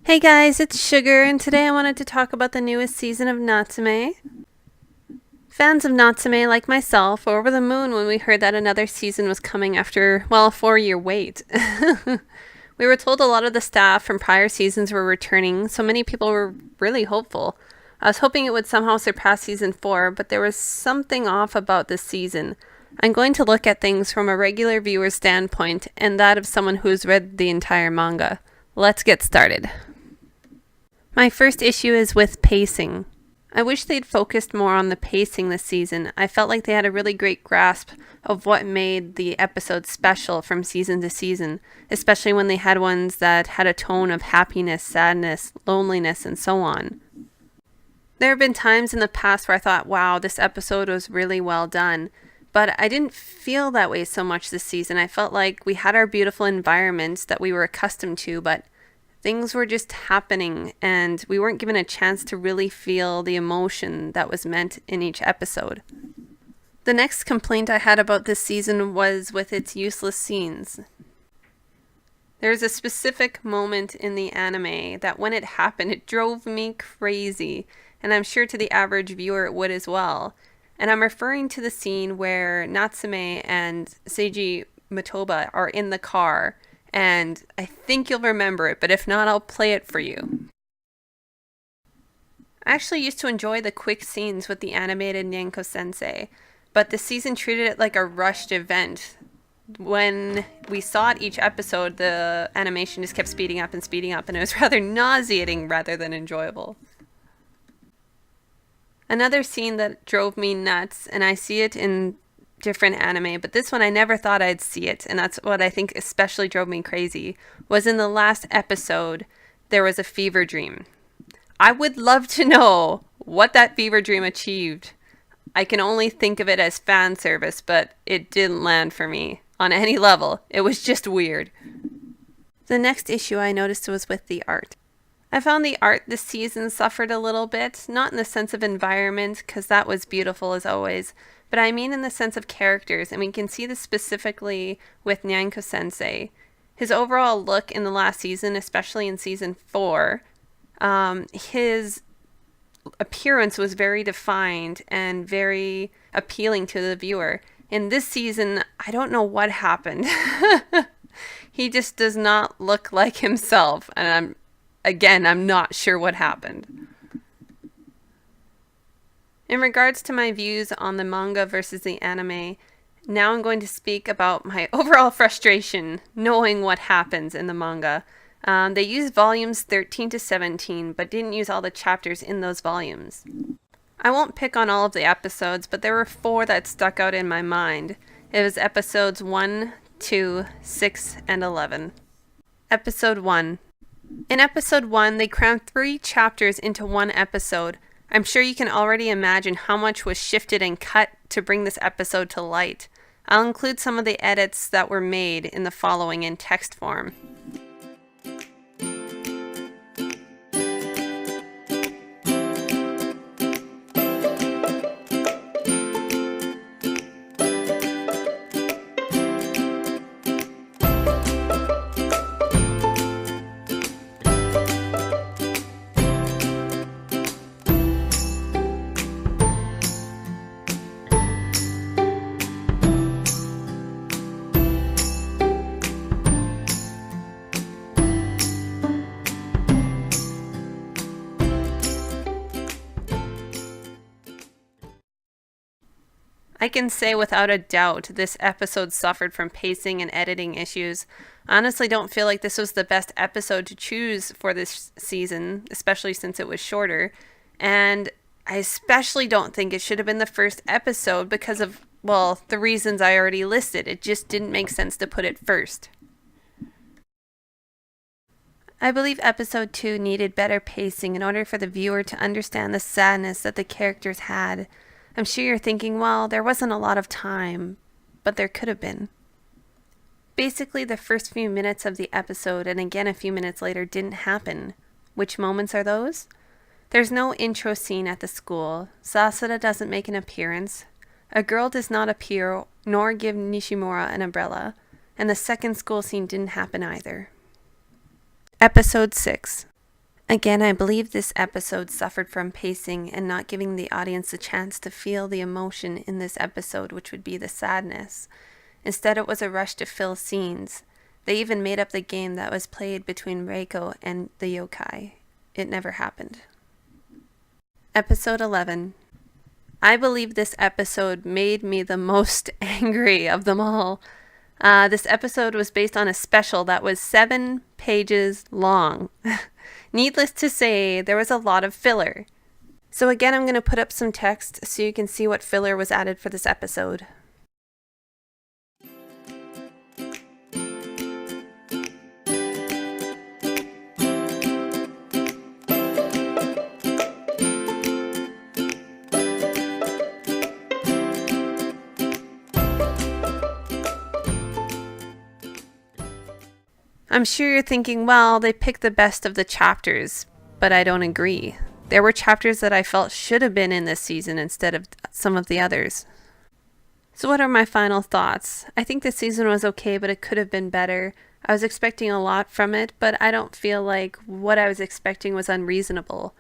Hey guys, it's Sugar, and today I wanted to talk about the newest season of Natsume. Fans of Natsume, like myself, were over the moon when we heard that another season was coming after, well, a 4-year wait. We were told a lot of the staff from prior seasons were returning, so many people were really hopeful. I was hoping it would somehow surpass season 4, but there was something off about this season. I'm going to look at things from a regular viewer's standpoint and that of someone who's read the entire manga. Let's get started. My first issue is with pacing. I wish they'd focused more on the pacing this season. I felt like they had a really great grasp of what made the episodes special from season to season, especially when they had ones that had a tone of happiness, sadness, loneliness, and so on. There have been times in the past where I thought, wow, this episode was really well done, but I didn't feel that way so much this season. I felt like we had our beautiful environments that we were accustomed to, but things were just happening, and we weren't given a chance to really feel the emotion that was meant in each episode. The next complaint I had about this season was with its useless scenes. There's a specific moment in the anime that when it happened, it drove me crazy, and I'm sure to the average viewer it would as well. And I'm referring to the scene where Natsume and Seiji Motoba are in the car, and I think you'll remember it, but if not, I'll play it for you. I actually used to enjoy the quick scenes with the animated Nyanko-sensei, but the season treated it like a rushed event. When we saw it each episode, the animation just kept speeding up, and it was rather nauseating rather than enjoyable. Another scene that drove me nuts, and I see it in different anime, but this one I never thought I'd see it, and that's what I think especially drove me crazy, was in the last episode, there was a fever dream. I would love to know what that fever dream achieved. I can only think of it as fan service, but it didn't land for me on any level. It was just weird. The next issue I noticed was with the art. I found the art this season suffered a little bit, not in the sense of environment, because that was beautiful as always, but I mean in the sense of characters, and we can see this specifically with Nyanko-sensei. His overall look in the last season, especially in season 4, his appearance was very defined and very appealing to the viewer. In this season, I don't know what happened. He just does not look like himself, and I'm not sure what happened. In regards to my views on the manga versus the anime, now I'm going to speak about my overall frustration knowing what happens in the manga. They used volumes 13 to 17, but didn't use all the chapters in those volumes. I won't pick on all of the episodes, but there were 4 that stuck out in my mind. It was episodes 1, 2, 6, and 11. Episode 1. In episode 1, they crammed 3 chapters into one episode. I'm sure you can already imagine how much was shifted and cut to bring this episode to light. I'll include some of the edits that were made in the following in text form. I can say without a doubt this episode suffered from pacing and editing issues. I honestly don't feel like this was the best episode to choose for this season, especially since it was shorter. And I especially don't think it should have been the first episode because of, well, the reasons I already listed. It just didn't make sense to put it first. I believe episode 2 needed better pacing in order for the viewer to understand the sadness that the characters had. I'm sure you're thinking, well, there wasn't a lot of time, but there could have been. Basically, the first few minutes of the episode and again a few minutes later didn't happen. Which moments are those? There's no intro scene at the school. Sasada doesn't make an appearance. A girl does not appear nor give Nishimura an umbrella. And the second school scene didn't happen either. Episode 6. Again, I believe this episode suffered from pacing and not giving the audience a chance to feel the emotion in this episode, which would be the sadness. Instead, it was a rush to fill scenes. They even made up the game that was played between Reiko and the yokai. It never happened. Episode 11. I believe this episode made me the most angry of them all. This episode was based on a special that was 7 pages long. Needless to say, there was a lot of filler. So again, I'm going to put up some text so you can see what filler was added for this episode. I'm sure you're thinking, well, they picked the best of the chapters, but I don't agree. There were chapters that I felt should have been in this season instead of some of the others. So what are my final thoughts? I think this season was okay, but it could have been better. I was expecting a lot from it, but I don't feel like what I was expecting was unreasonable.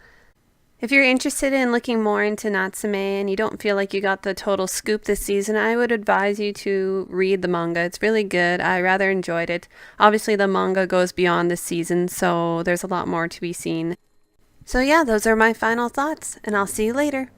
If you're interested in looking more into Natsume and you don't feel like you got the total scoop this season, I would advise you to read the manga. It's really good. I rather enjoyed it. Obviously, the manga goes beyond this season, so there's a lot more to be seen. So yeah, those are my final thoughts, and I'll see you later.